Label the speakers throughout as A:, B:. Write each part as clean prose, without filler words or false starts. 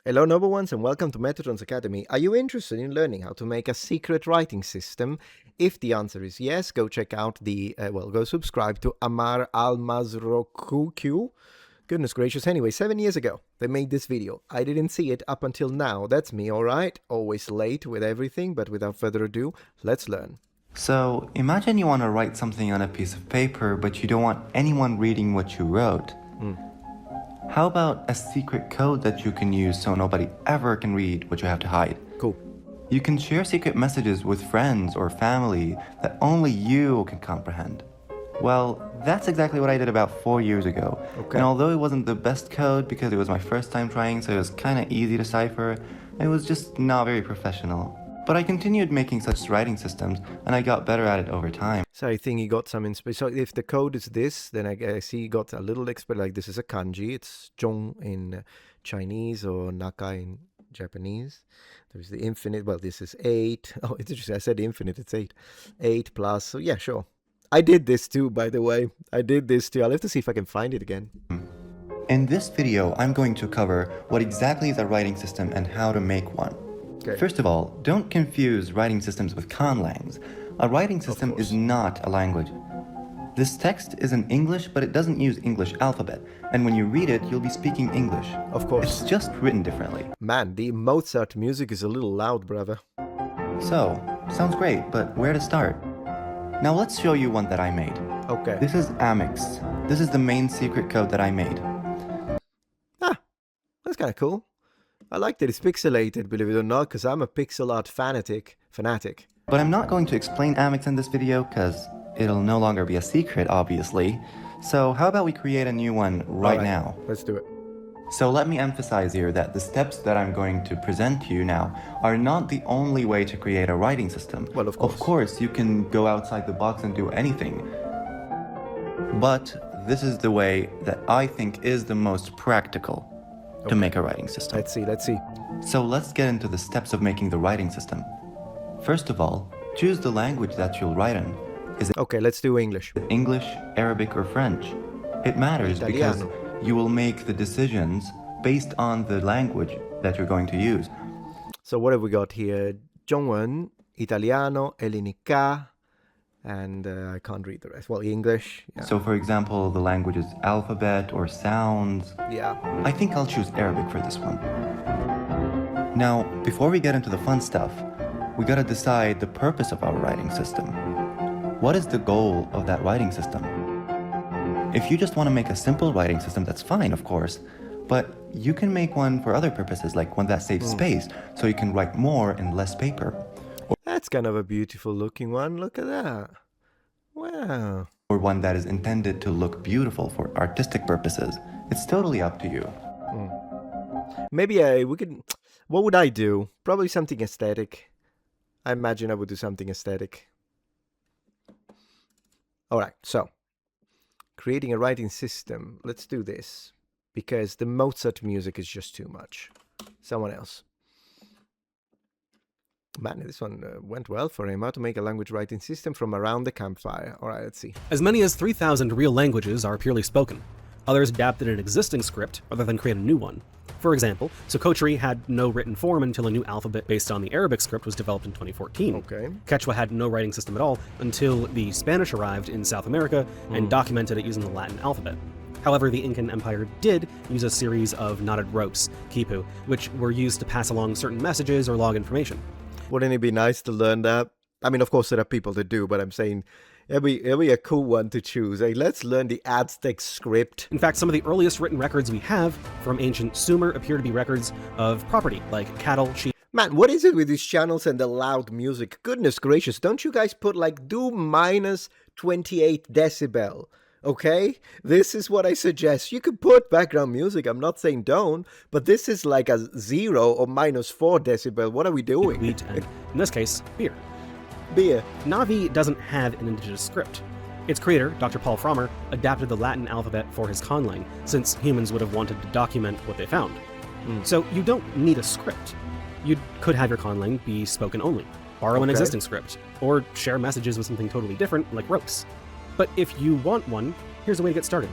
A: Hello, noble ones, and welcome to Metatron's Academy. Are you interested in learning how to make a secret writing system? If the answer is yes, go check out go subscribe to Amar Almazrokuq. Goodness gracious, anyway, 7 years ago, they made this video. I didn't see it up until now. That's me, alright? Always late with everything, but without further ado, let's learn.
B: So, imagine you want to write something on a piece of paper, but you don't want anyone reading what you wrote. How about a secret code that you can use so nobody ever can read what you have to hide?
A: Cool.
B: You can share secret messages with friends or family that only you can comprehend. Well, that's exactly what I did about 4 years ago.
A: Okay.
B: And although it wasn't the best code because it was my first time trying, so it was kind of easy to decipher, it was just not very professional. But I continued making such writing systems, and I got better at it over time.
A: So I think he got some inspiration. So if the code is this, then I see he got a little expert. Like this is a kanji. It's zhong in Chinese or naka in Japanese. There's the infinite. Well, this is 8. Oh, it's interesting. I said infinite. It's 8. 8 plus. So yeah, sure. I did this too, by the way. I did this too. I'll have to see if I can find it again.
B: In this video, I'm going to cover what exactly is a writing system and how to make one.
A: Okay.
B: First of all, don't confuse writing systems with conlangs. A writing system is not a language. This text is in English, but it doesn't use English alphabet, and when you read it, you'll be speaking English.
A: Of course.
B: It's just written differently.
A: Man, the Mozart music is a little loud, brother.
B: So, sounds great, but where to start? Now let's show you one that I made.
A: Okay.
B: This is Amix. This is the main secret code that I made.
A: Ah, that's kind of cool. I like that it's pixelated, believe it or not, because I'm a pixel art fanatic.
B: But I'm not going to explain Amix in this video, because it'll no longer be a secret, obviously. So how about we create a new one right now?
A: Let's do it.
B: So let me emphasize here that the steps that I'm going to present to you now are not the only way to create a writing system.
A: Well, of course.
B: Of course, you can go outside the box and do anything. But this is the way that I think is the most practical to make a writing system.
A: Let's see.
B: So let's get into the steps of making the writing system. First of all, choose the language that you'll write in. Is it
A: Okay, let's do English.
B: English, Arabic, or French? It matters because
A: Italiano.
B: you will make the decisions based on the language that you're going to use.
A: So what have we got here? Zhongwen, Italiano, Hellenica, and I can't read the rest. Well, English. Yeah.
B: So for example, the language is alphabet or sounds.
A: Yeah.
B: I think I'll choose Arabic for this one. Now, before we get into the fun stuff, we gotta decide the purpose of our writing system. What is the goal of that writing system? If you just want to make a simple writing system, that's fine, of course, but you can make one for other purposes, like one that saves space, so you can write more in less paper.
A: That's kind of a beautiful looking one. Look at that. Wow.
B: Or one that is intended to look beautiful for artistic purposes. It's totally up to you.
A: Maybe we could... What would I do? Probably something aesthetic. I imagine I would do something aesthetic. Alright, so. Creating a writing system. Let's do this. Because the Mozart music is just too much. Someone else. Man, this one went well for him. How to make a language writing system from around the campfire. Alright, let's see.
C: As many as 3,000 real languages are purely spoken. Others adapted an existing script rather than create a new one. For example, Socotra had no written form until a new alphabet based on the Arabic script was developed in 2014.
A: Okay.
C: Quechua had no writing system at all until the Spanish arrived in South America and documented it using the Latin alphabet. However, the Incan Empire did use a series of knotted ropes, quipu, which were used to pass along certain messages or log information.
A: Wouldn't it be nice to learn that? I mean, of course, there are people that do, but I'm saying it'd be a cool one to choose. Hey, let's learn the Aztec script.
C: In fact, some of the earliest written records we have from ancient Sumer appear to be records of property, like cattle, sheep.
A: Man, what is it with these channels and the loud music? Goodness gracious, don't you guys put do minus 28 decibel? Okay? This is what I suggest. You could put background music, I'm not saying don't, but this is like a 0 or minus 4 decibel. What are we doing?
C: Wheat, and in this case, beer.
A: Beer.
C: Navi doesn't have an indigenous script. Its creator, Dr. Paul Frommer, adapted the Latin alphabet for his conlang, since humans would have wanted to document what they found. So you don't need a script. You could have your conlang be spoken only, borrow an existing script, or share messages with something totally different, like ropes. But if you want one, here's a way to get started.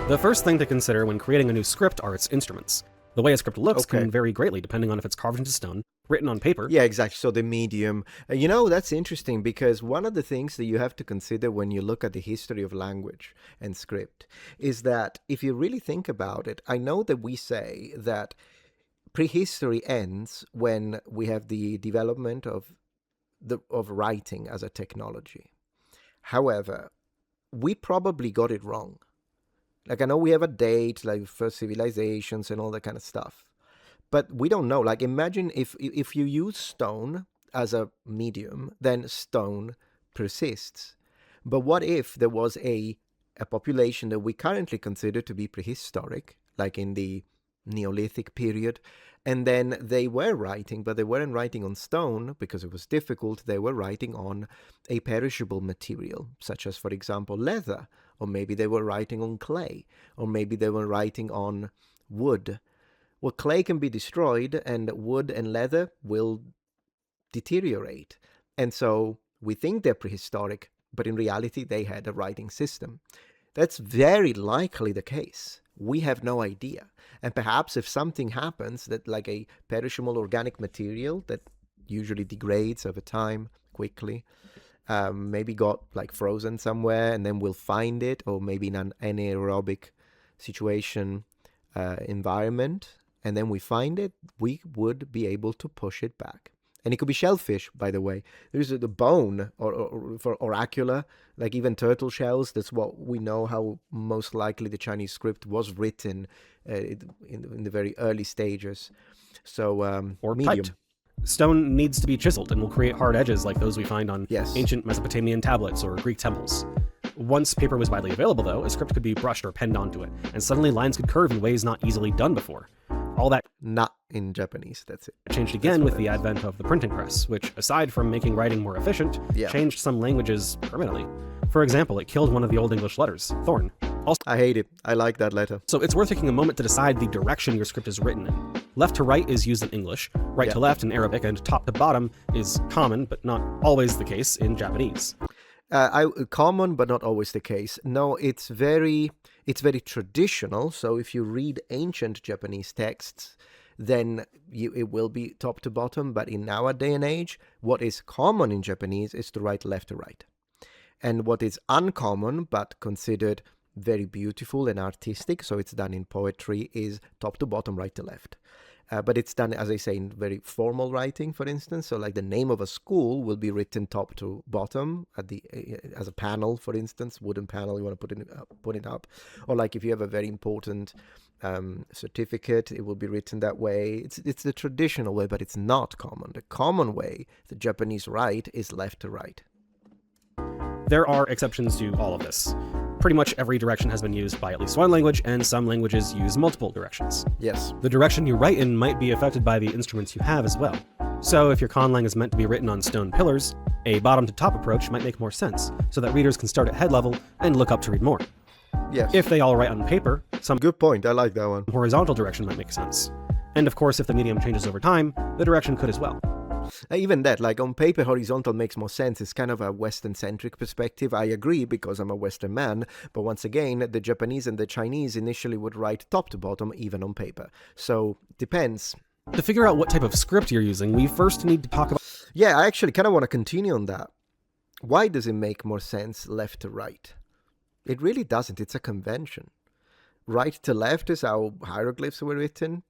C: The first thing to consider when creating a new script are its instruments. The way a script looks
A: Okay.
C: can vary greatly depending on if it's carved into stone, written on paper.
A: Yeah, exactly. So the medium. That's interesting because one of the things that you have to consider when you look at the history of language and script is that if you really think about it, I know that we say that prehistory ends when we have the development of writing as a technology. However, we probably got it wrong. Like, I know we have a date, like first civilizations and all that kind of stuff, but we don't know. Like, imagine if you use stone as a medium, then stone persists. But what if there was a population that we currently consider to be prehistoric, like in the Neolithic period, and then they were writing, but they weren't writing on stone because it was difficult. They were writing on a perishable material, such as, for example, leather, or maybe they were writing on clay, or maybe they were writing on wood. Well, clay can be destroyed, and wood and leather will deteriorate. And so we think they're prehistoric, but in reality, they had a writing system. That's very likely the case. We have no idea. And perhaps if something happens that, like a perishable organic material that usually degrades over time quickly, maybe got like frozen somewhere, and then we'll find it, or maybe in an anaerobic situation environment, and then we find it, we would be able to push it back. And it could be shellfish, by the way. There's the bone, or for oracular, like even turtle shells. That's what we know how most likely the Chinese script was written in the very early stages. So,
C: Or
A: medium.
C: typed. Stone needs to be chiseled and will create hard edges like those we find on
A: Yes.
C: ancient Mesopotamian tablets or Greek temples. Once paper was widely available, though, a script could be brushed or penned onto it, and suddenly lines could curve in ways not easily done before. All that
A: Not in Japanese, that's it.
C: changed again
A: what
C: with
A: it
C: the
A: is.
C: advent of the printing press, which, aside from making writing more efficient,
A: Yeah.
C: changed some languages permanently. For example, it killed one of the Old English letters, thorn.
A: I hate it. I like that letter.
C: So it's worth taking a moment to decide the direction your script is written in. Left to right is used in English, right to left in Arabic, and top to bottom is common, but not always the case, in Japanese.
A: Common, but not always the case. No, it's very traditional. So if you read ancient Japanese texts, then it will be top to bottom. But in our day and age, what is common in Japanese is to write left to right. And what is uncommon, but considered very beautiful and artistic, so it's done in poetry, is top to bottom, right to left. But it's done, as I say, in very formal writing, for instance. So like the name of a school will be written top to bottom at as a panel, for instance, wooden panel, you want to put it up. Or like if you have a very important certificate, it will be written that way. It's the traditional way, but it's not common. The common way the Japanese write is left to right.
C: There are exceptions to all of this. Pretty much every direction has been used by at least one language, and some languages use multiple directions.
A: Yes.
C: The direction you write in might be affected by the instruments you have as well. So if your conlang is meant to be written on stone pillars, a bottom-to-top approach might make more sense, so that readers can start at head level and look up to read more.
A: Yes.
C: If they all write on paper, some
A: Good point. I like that one.
C: horizontal direction might make sense. And of course, if the medium changes over time, the direction could as well.
A: Even that, like on paper, horizontal makes more sense. It's kind of a Western-centric perspective. I agree because I'm a Western man. But once again, the Japanese and the Chinese initially would write top to bottom, even on paper. So, depends.
C: To figure out what type of script you're using, we first need to talk about
A: Yeah, I actually kind of want to continue on that. Why does it make more sense left to right? It really doesn't. It's a convention. Right to left is how hieroglyphs were written.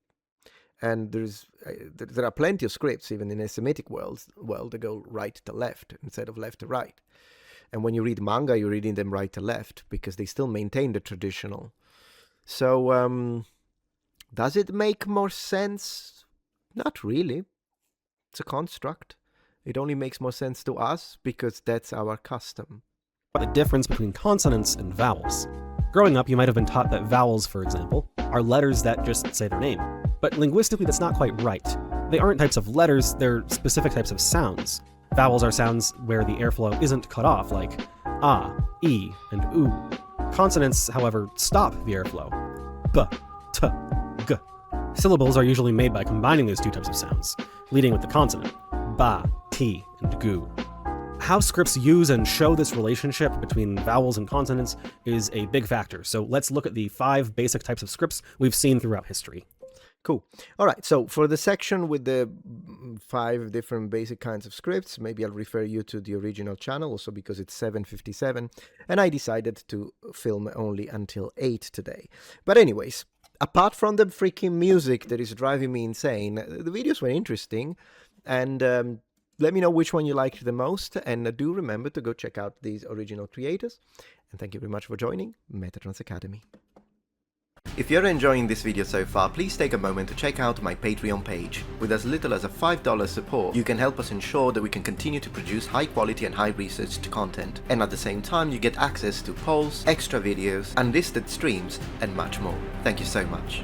A: And there are plenty of scripts, even in a Semitic world, that go right to left instead of left to right. And when you read manga, you're reading them right to left because they still maintain the traditional. So, does it make more sense? Not really. It's a construct. It only makes more sense to us because that's our custom.
C: the difference between consonants and vowels. Growing up, you might have been taught that vowels, for example, are letters that just say their name. But linguistically, that's not quite right. They aren't types of letters, they're specific types of sounds. Vowels are sounds where the airflow isn't cut off, like ah, e, and oo. Consonants, however, stop the airflow. B, t, g. Syllables are usually made by combining those two types of sounds, leading with the consonant, ba, ti, and gu. how scripts use and show this relationship between vowels and consonants is a big factor. So let's look at the 5 basic types of scripts we've seen throughout history.
A: Cool. All right. So for the section with the 5 different basic kinds of scripts, maybe I'll refer you to the original channel also because it's 7:57, and I decided to film only until 8 today. But anyways, apart from the freaking music that is driving me insane, the videos were interesting, and let me know which one you liked the most, and do remember to go check out these original creators. And thank you very much for joining Metatron's Academy. If you're enjoying this video so far, please take a moment to check out my Patreon page. With as little as a $5 support, you can help us ensure that we can continue to produce high quality and high researched content. And at the same time, you get access to polls, extra videos, unlisted streams, and much more. Thank you so much.